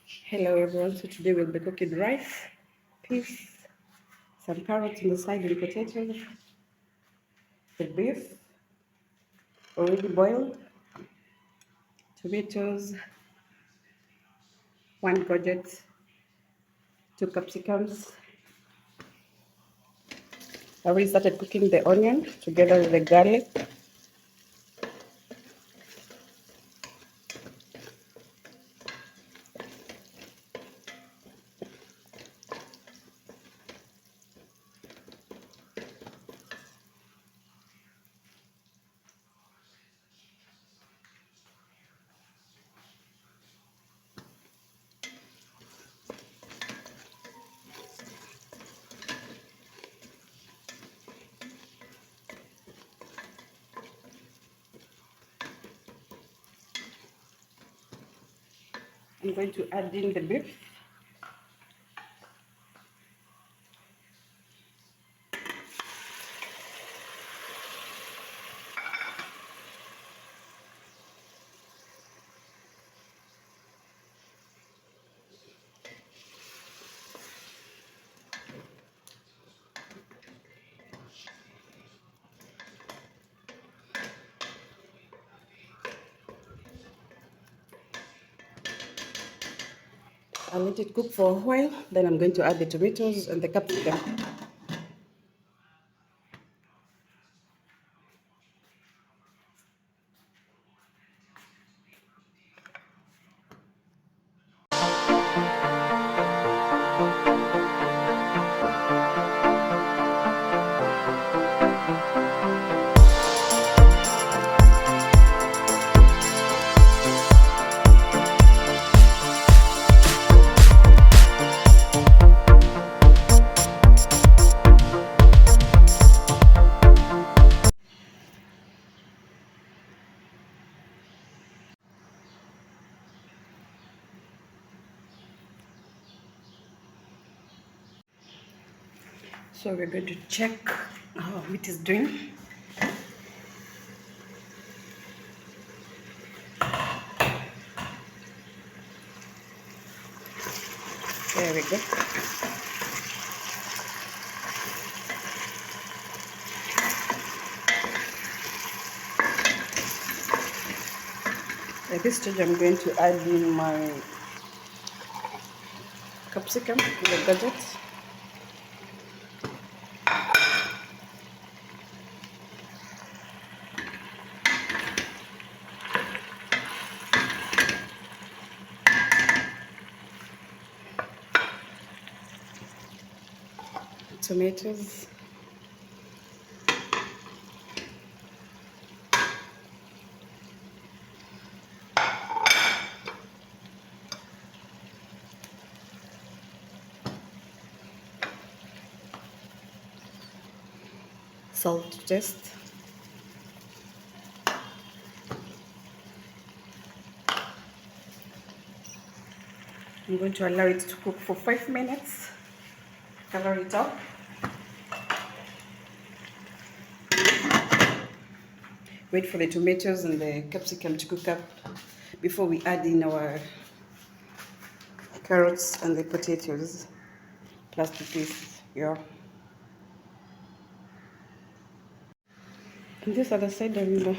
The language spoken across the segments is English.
Hello everyone, so today we'll be cooking rice, peas, some carrots on the side and potatoes, the beef already boiled, tomatoes, one courgette, two capsicums. I already started cooking the onion together with the garlic. I'm going to add in the beef. I'll let it cook for a while, then I'm going to add the tomatoes and the capsicum. So we're going to check how it is doing. There we go. At this stage, I'm going to add in my capsicum with the gadgets. Tomatoes. Salt to taste. I'm going to allow it to cook for 5 minutes. Cover it up. Wait for the tomatoes and the capsicum to cook up before we add in our carrots and the potatoes plus the peas. Yeah. On this other side, I've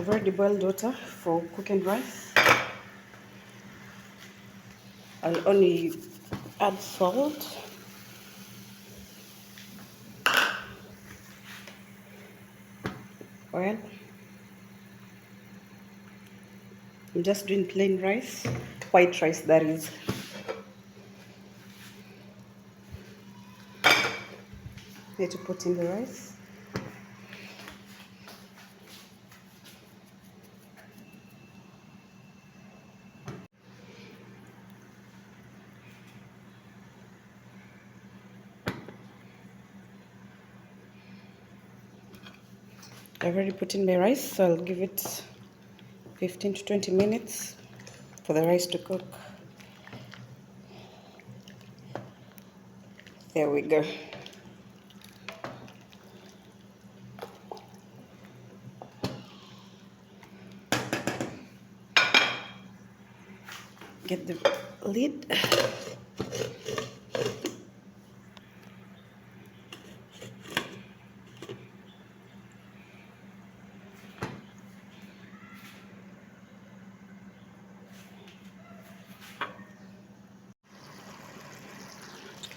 already boiled water for cooking rice. I'll only add salt, oil. I'm just doing plain rice, white rice that is. Need to put in the rice. I've already put in my rice, so I'll give it 15 to 20 minutes for the rice to cook. There we go. get the lid.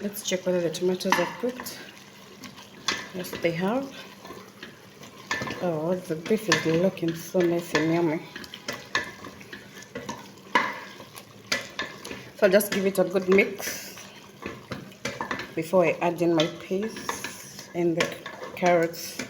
Let's check whether the tomatoes are cooked. Yes, they have. Oh, the beef is looking so nice and yummy. So I'll just give it a good mix before I add in my peas and the carrots.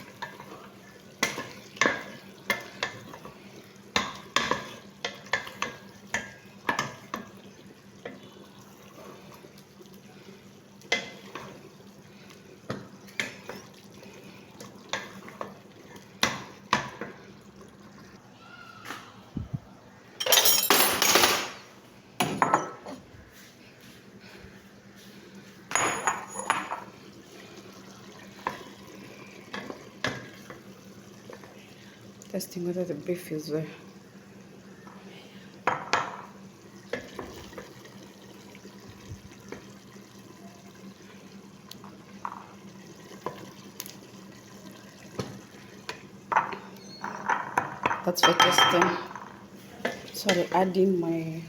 Testing whether the beef is that's for testing. So I'll add in my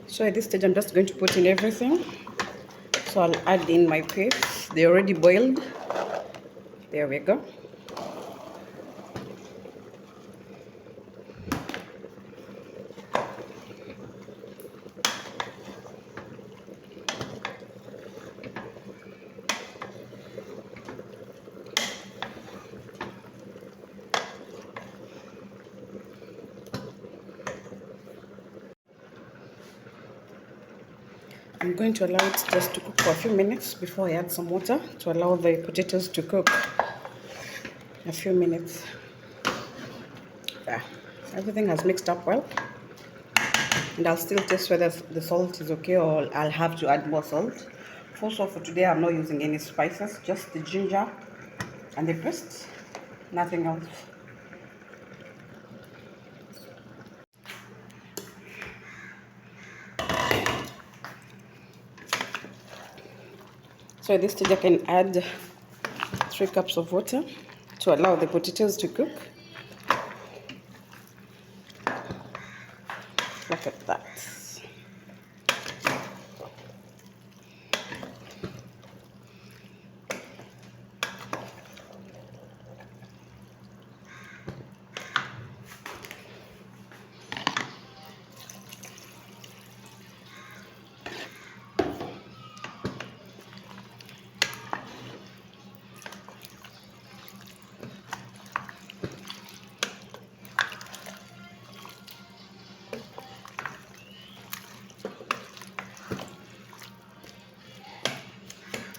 So at this stage, I'm just going to put in everything. So I'll add in my peas. They already boiled. There we go. I'm going to allow it just to cook for a few minutes before I add some water to allow the potatoes to cook a few minutes. Yeah, everything has mixed up well. And I'll still test whether the salt is okay or I'll have to add more salt. Also for today, I'm not using any spices, just the ginger and the paste, nothing else. So at this stage, I can add 3 cups of water to allow the potatoes to cook. Look at that.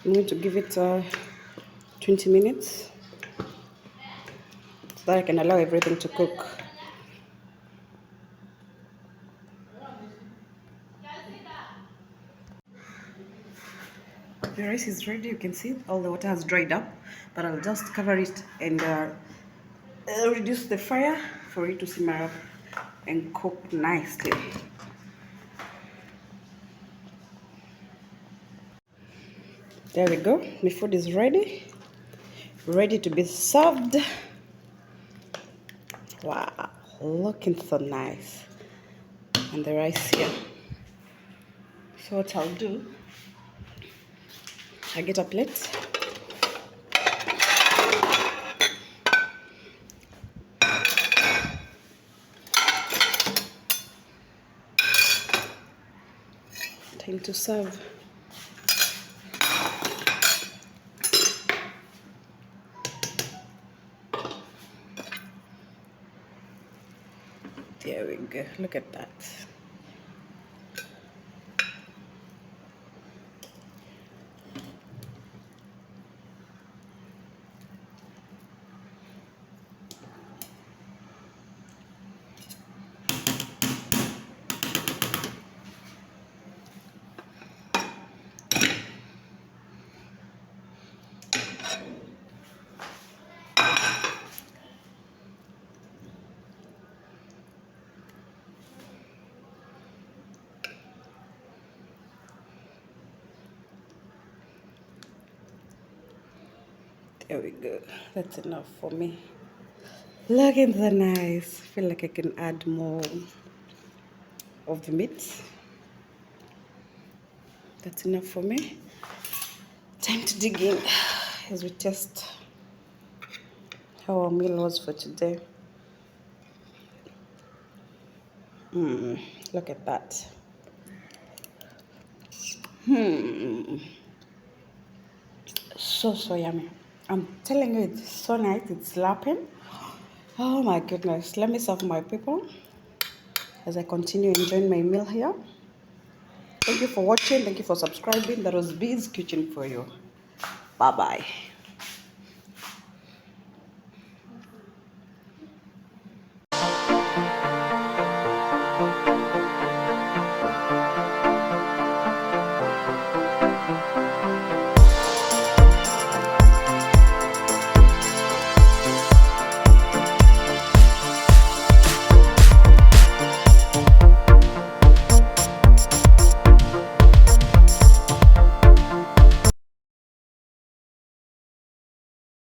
I'm going to give it 20 minutes so that I can allow everything to cook. The rice is ready. You can see all the water has dried up, but I'll just cover it and reduce the fire for it to simmer up and cook nicely. There we go. My food is ready to be served. Wow, looking so nice. And the rice here. So what I'll do, I get a plate. Time to serve. There we go. Look at that. There we go. That's enough for me. Look at the nice. I feel like I can add more of the meat. That's enough for me. Time to dig in as we test how our meal was for today. Look at that. So yummy. I'm telling you, it's so nice. It's slapping. Oh my goodness. Let me serve my people as I continue enjoying my meal here. Thank you for watching. Thank you for subscribing. That was Bee's Kitchen for you. Bye-bye.